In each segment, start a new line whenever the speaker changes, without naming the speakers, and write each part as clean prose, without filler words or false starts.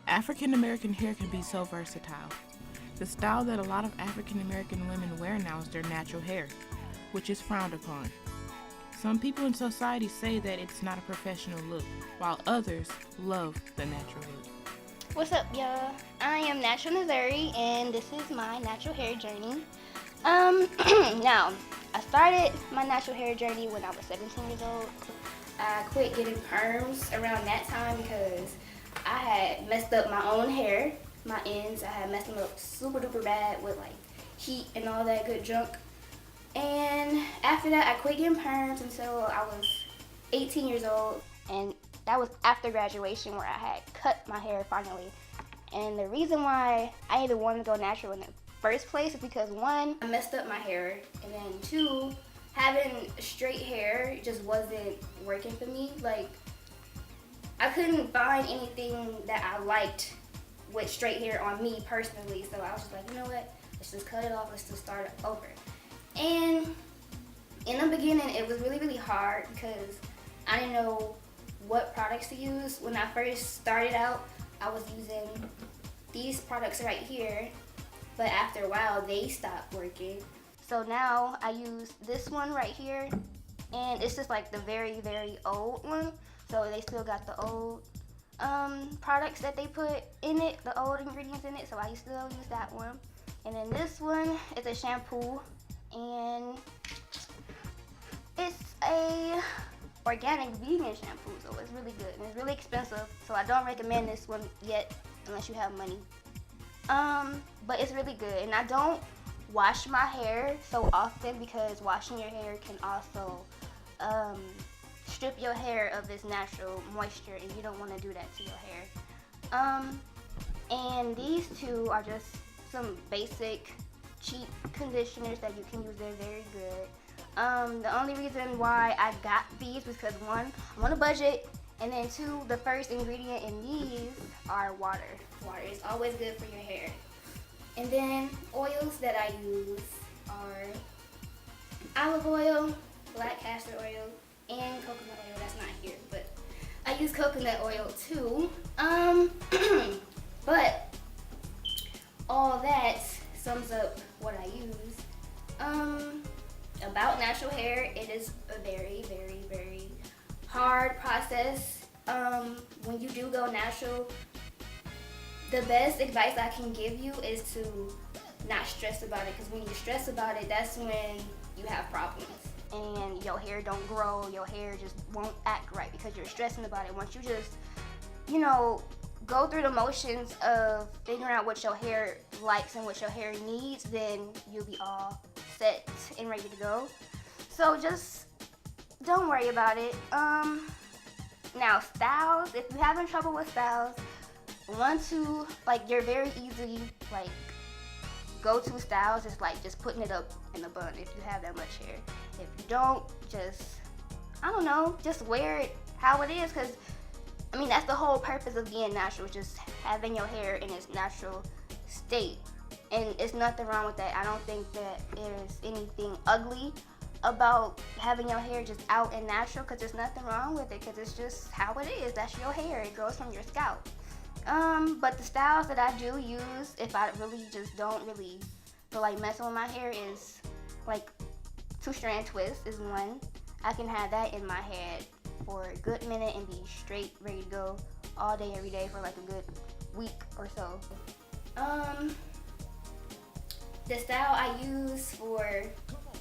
African American hair can be so versatile. The style that a lot of African American women wear now is their natural hair, which is frowned upon. Some people in society say that it's not a professional look, while others love the natural look.
What's up, y'all? I am Natural Missouri, and this is my natural hair journey. Now, I started my natural hair journey when I was 17 years old. I quit getting perms around that time because I had messed up my own hair, my ends. I had messed them up super duper bad with like heat and all that good junk. And after that, I quit getting perms until I was 18 years old. And that was after graduation where I had cut my hair finally. And the reason why I even wanted to go natural in the first place is because one, I messed up my hair, and then two, having straight hair just wasn't working for me. Like, I couldn't find anything that I liked with straight hair on me personally. So I was just like, you know what? Let's just cut it off. Let's just start over. And in the beginning, it was really, really hard because I didn't know what products to use. When I first started out, I was using these products right here, but after a while, they stopped working. So now I use this one right here, and it's just like the very, very old one. So they still got the old products that they put in it, the old ingredients in it, so I still use that one. And then this one is a shampoo, and it's a organic vegan shampoo, so it's really good, and it's really expensive, so I don't recommend this one yet unless you have money. But it's really good, and I don't wash my hair so often because washing your hair can also strip your hair of its natural moisture, and you don't want to do that to your hair. And these two are just some basic cheap conditioners that you can use. They're very good. The only reason why I got these was because one, I'm on a budget, and then two, the first ingredient in these are water. Water is always good for your hair. And then oils that I use are olive oil, black castor oil, and coconut oil. That's not here, but I use coconut oil too. But all that sums up what I use. About natural hair, it is a very, very, very hard process. When you do go natural, the best advice I can give you is to not stress about it, because when you stress about it, that's when you have problems. And your hair don't grow, your hair just won't act right because you're stressing about it. Once you just, go through the motions of figuring out what your hair likes and what your hair needs, then you'll be all set and ready to go. So just don't worry about it. Now styles, if you're having trouble with styles, you're very easy, go-to styles is just putting it up in a bun if you have that much hair. If you don't, just wear it how it is, because that's the whole purpose of being natural, just having your hair in its natural state. And it's nothing wrong with that. I don't think that there's anything ugly about having your hair just out and natural, because there's nothing wrong with it, because it's just how it is. That's your hair. It grows from your scalp. But the styles that I do use, if I really just don't really feel like messing with my hair, is 2-strand twist is one. I can have that in my head for a good minute and be straight, ready to go all day, every day for a good week or so. The style I use for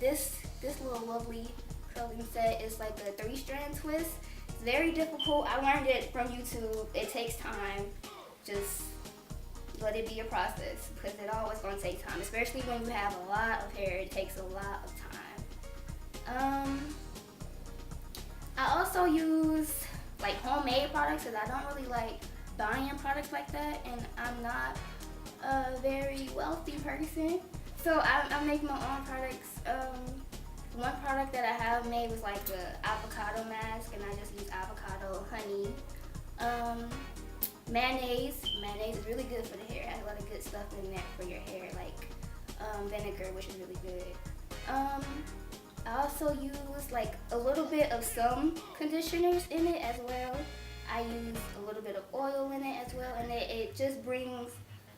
this little lovely curling set is a 3-strand twist. It's very difficult. I learned it from YouTube. It takes time. Just let it be a process, because it always gonna take time, especially when you have a lot of hair. It takes a lot of time. I also use homemade products, because I don't really like buying products like that, and I'm not a very wealthy person. So I make my own products. One product that I have made was an avocado mask, and I just use avocado, honey. Mayonnaise is really good for the hair. It has a lot of good stuff in there for your hair, vinegar, which is really good. I also use a little bit of some conditioners in it as well. I use a little bit of oil in it as well, and it it just brings,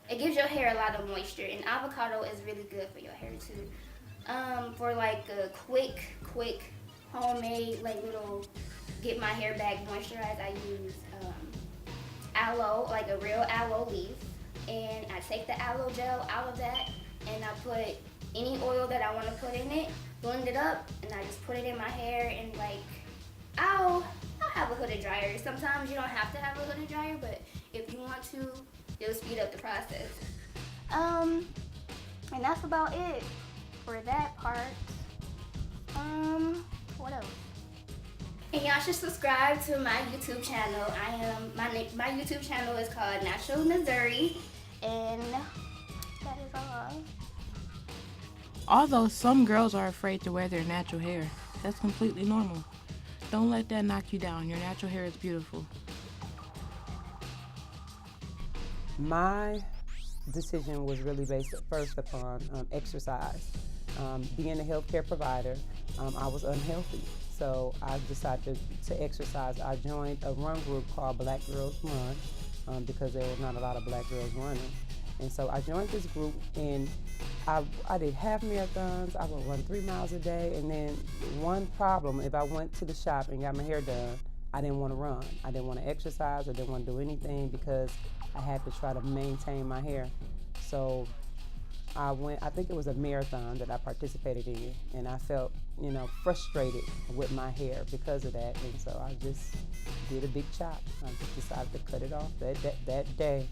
it gives your hair a lot of moisture, and avocado is really good for your hair too. For like a quick homemade like little get my hair back moisturized, I use aloe, like a real aloe leaf, and I take the aloe gel out of that, and I put any oil that I want to put in it, blend it up, and I just put it in my hair, and like I'll have a hooded dryer. Sometimes you don't have to have a hooded dryer, but if you want to, it'll speed up the process. And that's about it for that part. What else? And y'all should subscribe to my YouTube channel. My YouTube channel is called Natural Missouri, and that is all.
Although some girls are afraid to wear their natural hair, that's completely normal. Don't let that knock you down. Your natural hair is beautiful.
My decision was really based first upon exercise. Being a healthcare provider, I was unhealthy, so I decided to exercise. I joined a run group called Black Girls Run because there were not a lot of black girls running. And so I joined this group, and I did half marathons. I would run 3 miles a day, and then one problem, if I went to the shop and got my hair done, I didn't want to run. I didn't want to exercise. I didn't want to do anything because I had to try to maintain my hair. So I think it was a marathon that I participated in, and I felt, frustrated with my hair because of that, and so I just did a big chop. I just decided to cut it off that day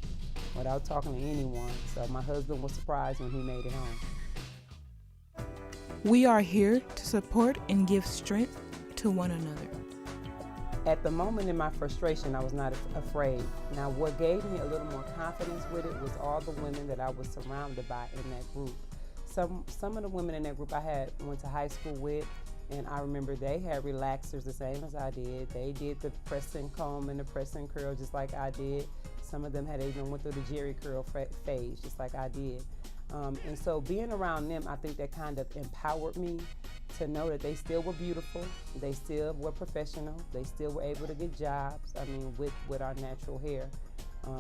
without talking to anyone, so my husband was surprised when he made it home.
We are here to support and give strength to one another.
At the moment in my frustration, I was not afraid. Now, what gave me a little more confidence with it was all the women that I was surrounded by in that group. Some of the women in that group I went to high school with, and I remember they had relaxers the same as I did. They did the press and comb and the press and curl just like I did. Some of them had even went through the Jerry curl phase just like I did. And so being around them, I think that kind of empowered me to know that they still were beautiful, they still were professional, they still were able to get jobs, with our natural hair.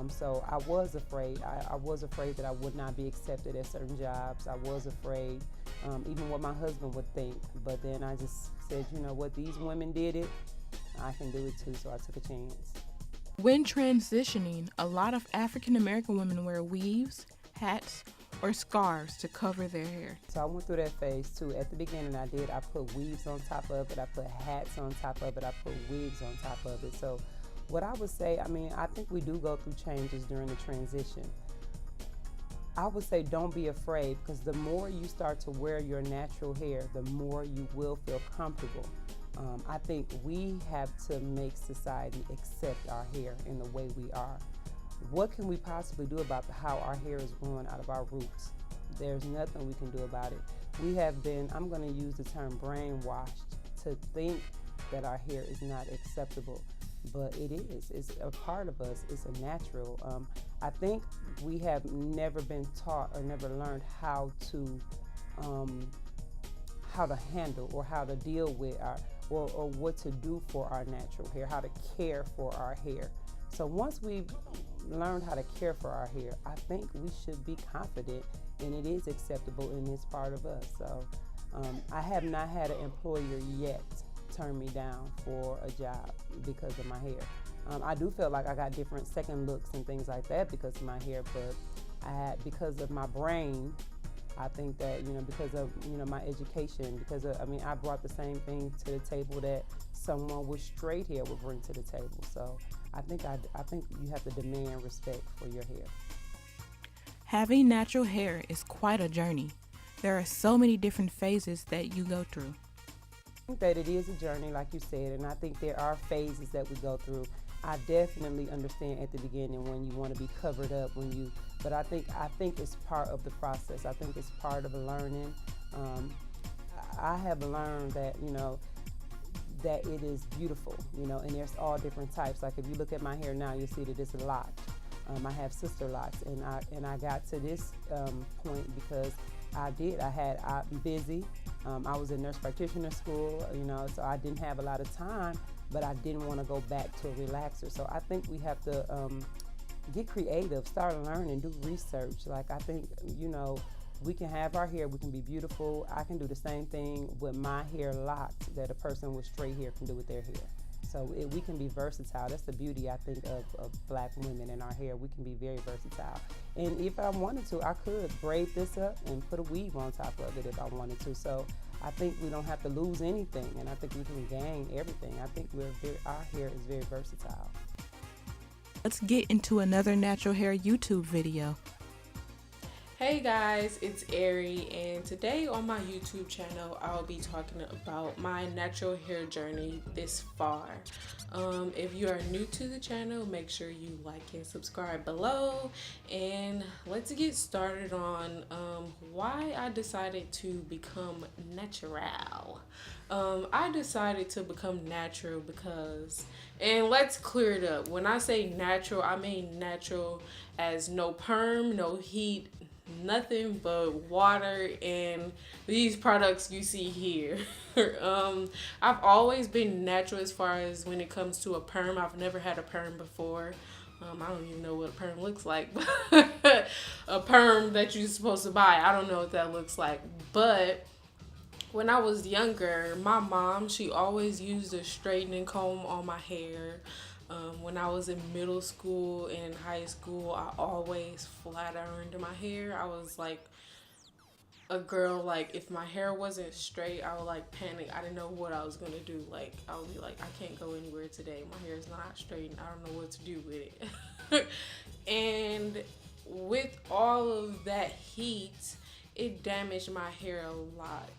So I was afraid. I was afraid that I would not be accepted at certain jobs. I was afraid, even what my husband would think. But then I just said, you know what, these women did it, I can do it too, so I took a chance.
When transitioning, a lot of African American women wear weaves, hats, or scarves to cover their hair.
So I went through that phase too. At the beginning I put weaves on top of it, I put hats on top of it, I put wigs on top of it. So what I would say, I think we do go through changes during the transition. I would say don't be afraid, because the more you start to wear your natural hair, the more you will feel comfortable. I think we have to make society accept our hair in the way we are. What can we possibly do about how our hair is growing out of our roots? There's nothing we can do about it. We have been, I'm going to use the term brainwashed to think that our hair is not acceptable, but it is. It's a part of us. It's a natural. I think we have never been taught or never learned how to handle or how to deal with or what to do for our natural hair, how to care for our hair. So once we've learned how to care for our hair, I think we should be confident, and it is acceptable in this part of us. So I have not had an employer yet turn me down for a job because of my hair. I do feel like I got different second looks and things like that because of my hair, but because of my brain, I think that, because of, my education, because of, I brought the same thing to the table that someone with straight hair would bring to the table. So I think you have to demand respect for your hair.
Having natural hair is quite a journey. There are so many different phases that you go through.
I think that it is a journey, like you said, and I think there are phases that we go through. I definitely understand at the beginning when you want to be covered up, but I think it's part of the process. I think it's part of learning. I have learned that, that it is beautiful, and there's all different types. Like if you look at my hair now, you'll see that it's a lot. I have sister locks, and I got to this point because I'm busy. I was in nurse practitioner school, so I didn't have a lot of time, but I didn't want to go back to a relaxer. So I think we have to get creative, start learning, do research. Like, I think, we can have our hair, we can be beautiful. I can do the same thing with my hair locked that a person with straight hair can do with their hair. So we can be versatile. That's the beauty, I think, of Black women in our hair. We can be very versatile. And if I wanted to, I could braid this up and put a weave on top of it if I wanted to. So I think we don't have to lose anything, and I think we can gain everything. I think our hair is very versatile.
Let's get into another natural hair YouTube video.
Hey guys, it's Ari, and today on my YouTube channel I'll be talking about my natural hair journey this far. If you are new to the channel, make sure you like and subscribe below, and let's get started on why I decided to become natural. I decided to become natural because, and let's clear it up, when I say natural, I mean natural as no perm, no heat, nothing but water and these products you see here. I've always been natural as far as when it comes to a perm. I've never had a perm before. I don't even know what a perm looks like. A perm that you're supposed to buy, I don't know what that looks like. But when I was younger, my mom, she always used a straightening comb on my hair. When I was in middle school and in high school, I always flat ironed my hair. I was like a girl, like if my hair wasn't straight, I would like panic. I didn't know what I was gonna do. Like I would be like, I can't go anywhere today. My hair is not straight and I don't know what to do with it. And with all of that heat, it damaged my hair a lot.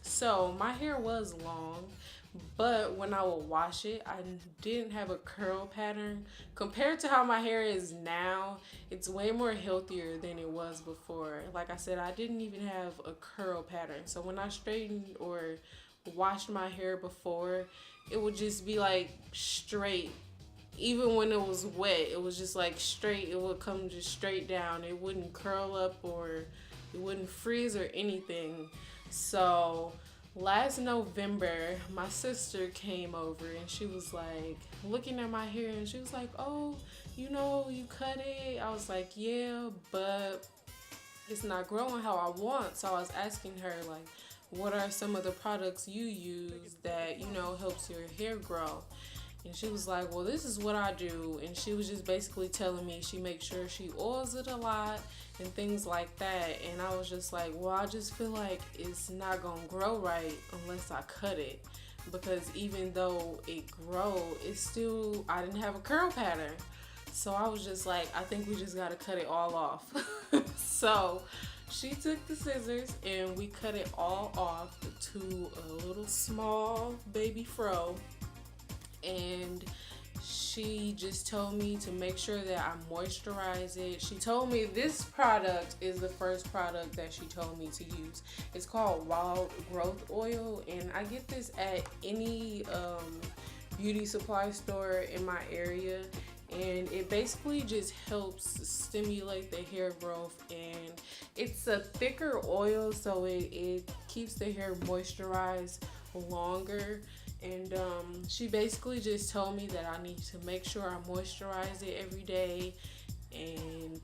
So my hair was long, but when I would wash it, I didn't have a curl pattern. Compared to how my hair is now, it's way more healthier than it was before. Like I said, I didn't even have a curl pattern. So when I straightened or washed my hair before, it would just be like straight. Even when it was wet, it was just like straight. It would come just straight down. It wouldn't curl up or it wouldn't frizz or anything. So last November, my sister came over and she was like looking at my hair and she was like, oh, you cut it. I was like, yeah, but it's not growing how I want. So I was asking her, like, what are some of the products you use that, helps your hair grow? And she was like, well, this is what I do. And she was just basically telling me she makes sure she oils it a lot and things like that. And I was just like, well, I just feel like it's not going to grow right unless I cut it. Because even though it grow, it's still, I didn't have a curl pattern. So I was just like, I think we just got to cut it all off. So she took the scissors and we cut it all off to a little small baby fro. And she just told me to make sure that I moisturize it. She told me this product is the first product that she told me to use. It's called Wild Growth Oil, and I get this at any beauty supply store in my area. And it basically just helps stimulate the hair growth, and it's a thicker oil, so it keeps the hair moisturized longer. And she basically just told me that I need to make sure I moisturize it every day and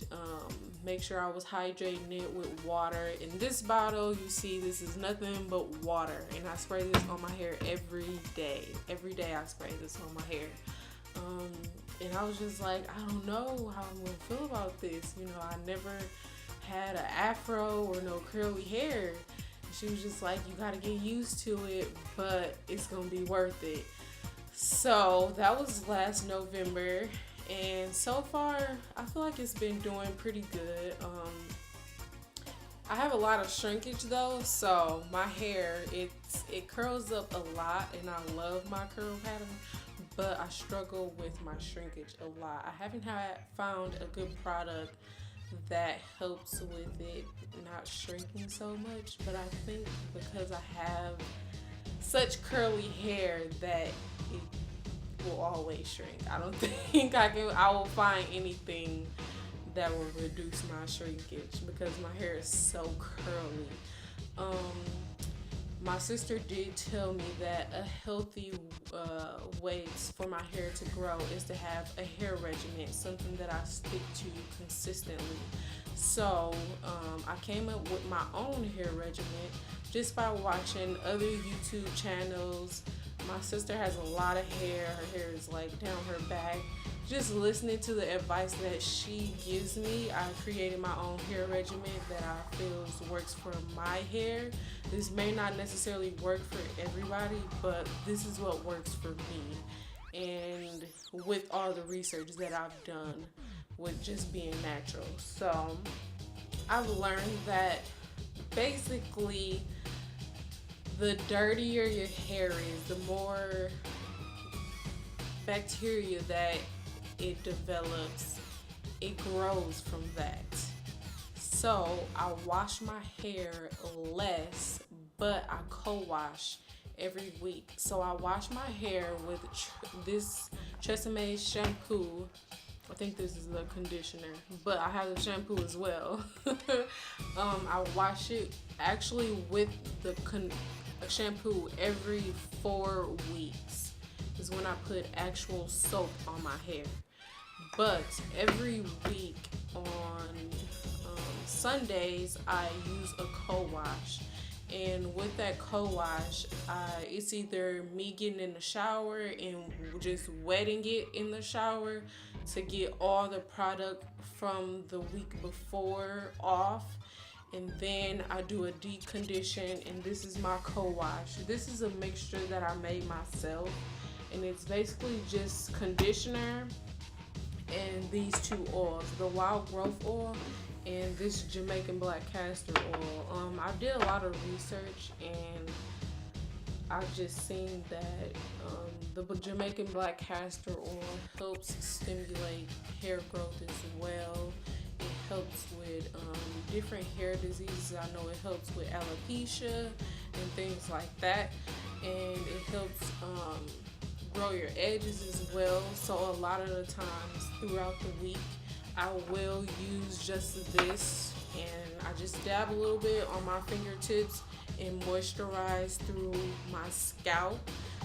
make sure I was hydrating it with water. In this bottle, you see this is nothing but water, and I spray this on my hair every day. Every day I spray this on my hair. And I was just like, I don't know how I'm gonna feel about this. I never had an afro or no curly hair. She was just like, you gotta get used to it, but it's gonna be worth it. So that was last November, and so far I feel like it's been doing pretty good. I have a lot of shrinkage though, so my hair it curls up a lot, and I love my curl pattern, but I struggle with my shrinkage a lot. I haven't found a good product that helps with it not shrinking so much, but I think because I have such curly hair that it will always shrink. I don't think I will find anything that will reduce my shrinkage because my hair is so curly. my sister did tell me that a healthy way for my hair to grow is to have a hair regimen, something that I stick to consistently. So I came up with my own hair regimen just by watching other YouTube channels. My sister has a lot of hair. Her hair is like down her back. Just listening to the advice that she gives me, I created my own hair regimen that I feel works for my hair. This may not necessarily work for everybody, but this is what works for me. And with all the research that I've done with just being natural. So I've learned that basically the dirtier your hair is, the more bacteria that it develops, it grows from that. So I wash my hair less, but I co-wash every week. So I wash my hair with this Tresemme shampoo. I think this is the conditioner, but I have the shampoo as well. I wash it actually with the shampoo every 4 weeks is when I put actual soap on my hair. But every week on Sundays, I use a co-wash. And with that co-wash, it's either me getting in the shower and just wetting it in the shower to get all the product from the week before off. And then I do a deep condition, and this is my co-wash. This is a mixture that I made myself, and it's basically just conditioner and these 2 oils, the wild growth oil and this Jamaican black castor oil. I did a lot of research, and I've just seen that the Jamaican black castor oil helps stimulate hair growth as well. It helps with different hair diseases. I know it helps with alopecia and things like that, and it helps grow your edges as well. So a lot of the times throughout the week, I will use just this, and I just dab a little bit on my fingertips and moisturize through my scalp.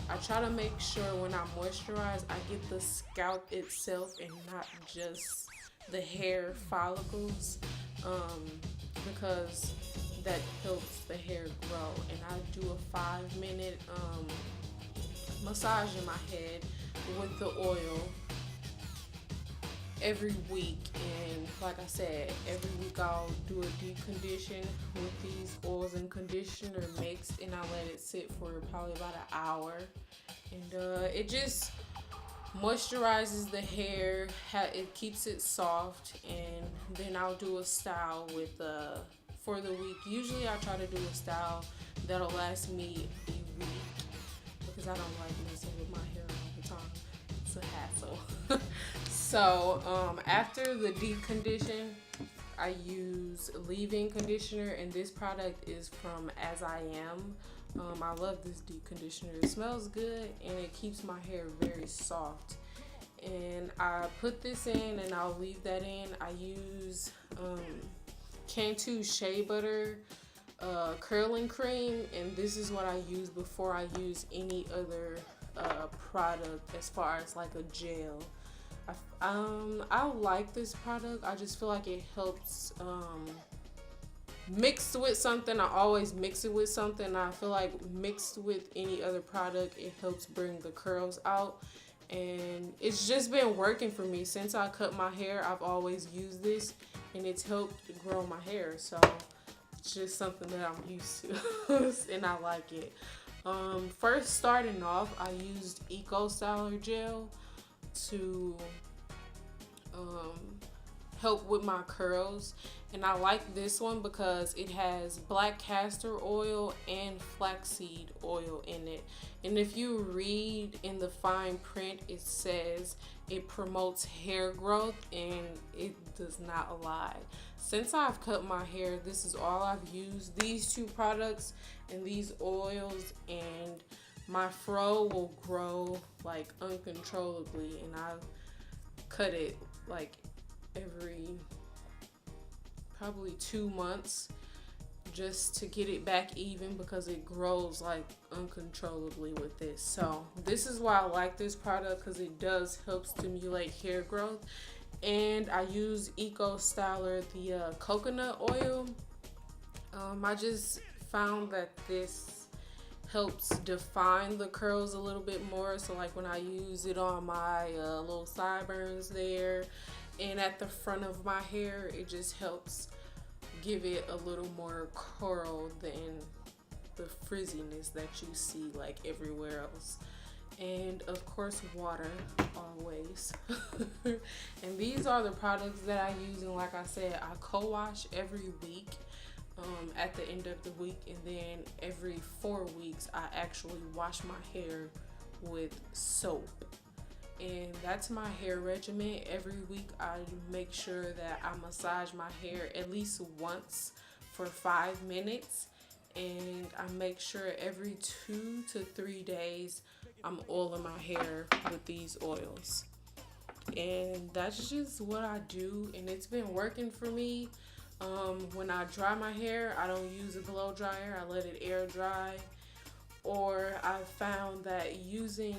I try to make sure when I moisturize, I get the scalp itself and not just the hair follicles, because that helps the hair grow. And I do a 5-minute massage in my head with the oil every week. And like I said, every week I'll do a deep condition with these oils and conditioner mixed, and I let it sit for probably about an hour. And it just moisturizes the hair, it keeps it soft, and then I'll do a style with for the week. Usually I try to do a style that'll last me a week because I don't like messing with my hair all the time. It's a hassle. So after the deep condition, I use leave-in conditioner, and this product is from As I Am. I love this deep conditioner. It smells good, and it keeps my hair very soft. And I put this in, and I'll leave that in. I use Cantu Shea Butter curling cream, and this is what I use before I use any other product as far as like a gel. I like this product. I just feel like it helps mixed with something. I always mix it with something. I feel like mixed with any other product, it helps bring the curls out. And it's just been working for me since I cut my hair. I've always used this, and it's helped grow my hair. So it's just something that I'm used to, and I like it. First starting off, I used Eco Styler Gel to help with my curls, and I like this one because it has black castor oil and flaxseed oil in it. And if you read in the fine print, it says it promotes hair growth, and it does not lie. Since I've cut my hair, this is all I've used, these 2 products and these oils, and my fro will grow like uncontrollably, and I cut it like every probably 2 months just to get it back even, because it grows like uncontrollably with this. So this is why I like this product, because it does help stimulate hair growth. And I use Eco Styler, the coconut oil. I just found that this helps define the curls a little bit more. So like when I use it on my little sideburns there and at the front of my hair, it just helps give it a little more curl than the frizziness that you see like everywhere else. And of course, water always. And these are the products that I use, and like I said, I co-wash every week at the end of the week, and then every 4 weeks I actually wash my hair with soap. And that's my hair regimen. Every week I make sure that I massage my hair at least once for 5 minutes, and I make sure every 2 to 3 days I'm oiling my hair with these oils. And that's just what I do, and it's been working for me. When I dry my hair, I don't use a blow dryer. I let it air dry. Or I found that using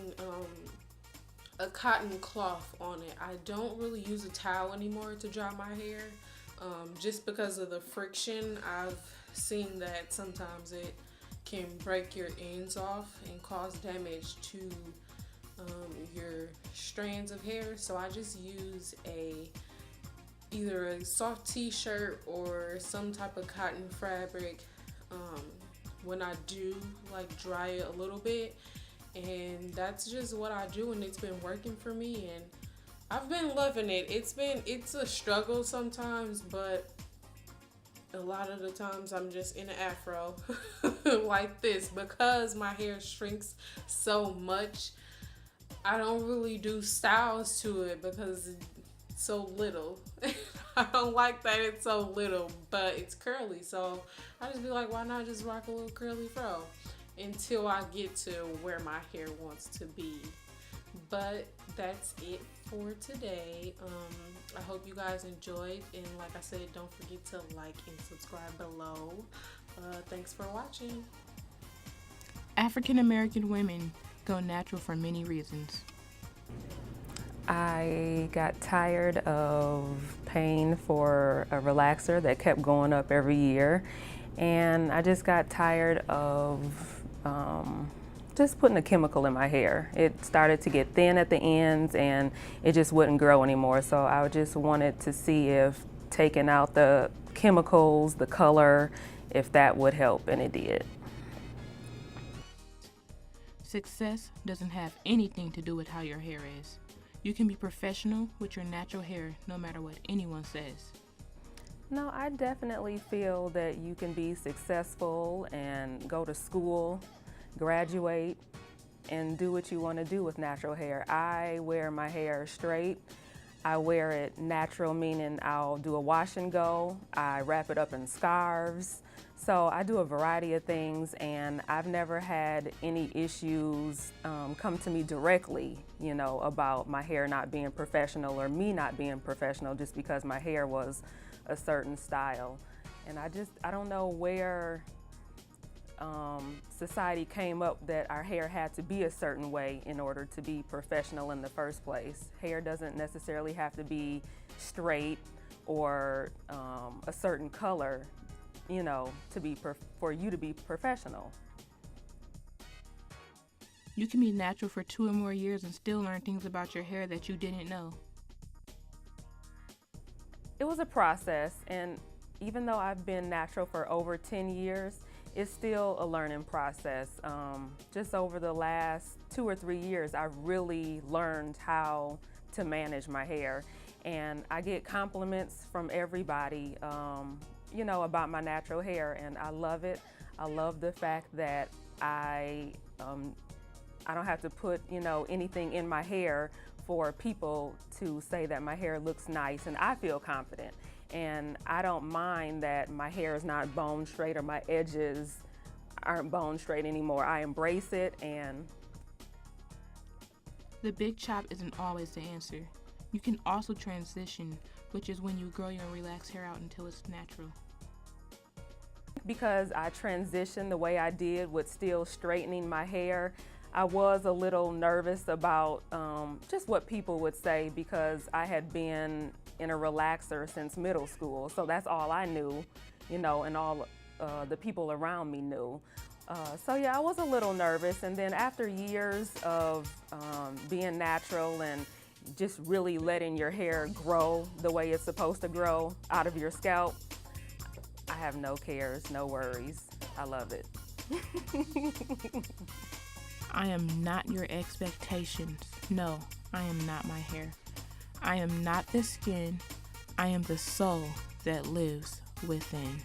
a cotton cloth on it. I don't really use a towel anymore to dry my hair, just because of the friction. I've seen that sometimes it can break your ends off and cause damage to your strands of hair. So I just use either a soft t-shirt or some type of cotton fabric when I do like dry it a little bit. And that's just what I do, and it's been working for me, and I've been loving it. It's a struggle sometimes, but a lot of the times I'm just in an afro like this, because my hair shrinks so much. I don't really do styles to it because it's so little. I don't like that it's so little, but it's curly, so I just be like, why not just rock a little curly fro until I get to where my hair wants to be. But that's it for today. I hope you guys enjoyed, and like I said, don't forget to like and subscribe below. Thanks for watching.
African American women go natural for many reasons.
I got tired of paying for a relaxer that kept going up every year, and I just got tired of just putting a chemical in my hair. It started to get thin at the ends, and it just wouldn't grow anymore. So I just wanted to see if taking out the chemicals, the color, if that would help, and it did.
Success doesn't have anything to do with how your hair is. You can be professional with your natural hair no matter what anyone says.
No, I definitely feel that you can be successful and go to school, graduate, and do what you want to do with natural hair. I wear my hair straight. I wear it natural, meaning I'll do a wash and go. I wrap it up in scarves. So I do a variety of things, and I've never had any issues come to me directly, about my hair not being professional or me not being professional just because my hair was a certain style. And I don't know where society came up that our hair had to be a certain way in order to be professional in the first place. Hair doesn't necessarily have to be straight or a certain color, for you to be professional.
You can be natural for 2 or more years and still learn things about your hair that you didn't know.
It was a process, and even though I've been natural for over 10 years, it's still a learning process. Just over the last 2 or 3 years, I've really learned how to manage my hair. And I get compliments from everybody, about my natural hair, and I love it. I love the fact that I don't have to put, anything in my hair for people to say that my hair looks nice, and I feel confident. And I don't mind that my hair is not bone straight or my edges aren't bone straight anymore. I embrace it. And
the big chop isn't always the answer. You can also transition, which is when you grow your relaxed hair out until it's natural.
because I transitioned the way I did with still straightening my hair, I was a little nervous about just what people would say, because I had been in a relaxer since middle school. So that's all I knew, and all the people around me knew. So yeah, I was a little nervous. And then after years of being natural and just really letting your hair grow the way it's supposed to grow out of your scalp, I have no cares, no worries. I love it.
I am not your expectations. No, I am not my hair. I am not the skin. I am the soul that lives within.